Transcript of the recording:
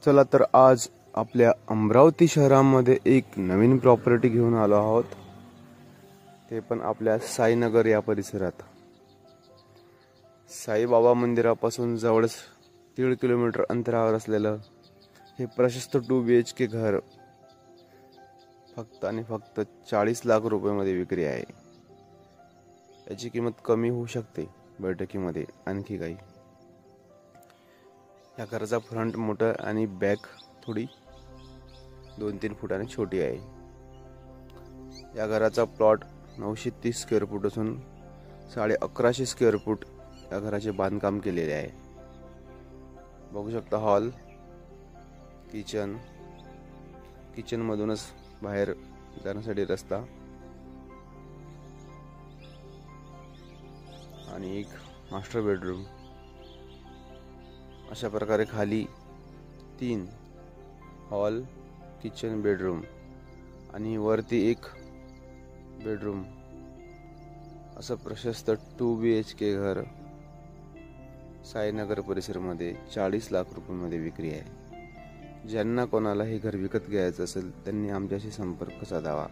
चला तर आज आपल्या अमरावती शहरामध्ये एक नवीन प्रॉपर्टी घेऊन आलो आहोत, ते पण आपल्या साईनगर या परिसरात। साईबाबा मंदिरापासून जवळच 1.5 किलोमीटर अंतरावर असलेलं हे प्रशस्त 2 BHK घर फक्त आणि फक्त 40 लाख रुपयांमध्ये विक्री आहे। याची किंमत कमी होऊ शकते बैठकीमध्ये आणखी काही। या घराचा फ्रंट मोठा आणि बॅक थोडी 2-3 फुटाने छोटी आहे। या घराचा प्लॉट 930 स्क्वेअर फूट असून 1150 स्क्वेअर फूट या घराचे बांधकाम केलेले आहे। बघू शकता हॉल, किचन मधूनच बाहेर जाण्यासाठी रस्ता आणि एक मास्टर बेडरूम। अशा प्रकारे खाली 3 हॉल, किचन, बेडरूम आणि वरती एक बेडरूम असं प्रशस्त 2 BHK घर साईनगर परिसरामध्ये 40 लाख रुपयांमध्ये विक्री आहे। ज्यांना कोणाला हे घर विकत घ्यायचं असेल त्यांनी आमच्याशी संपर्क साधावा।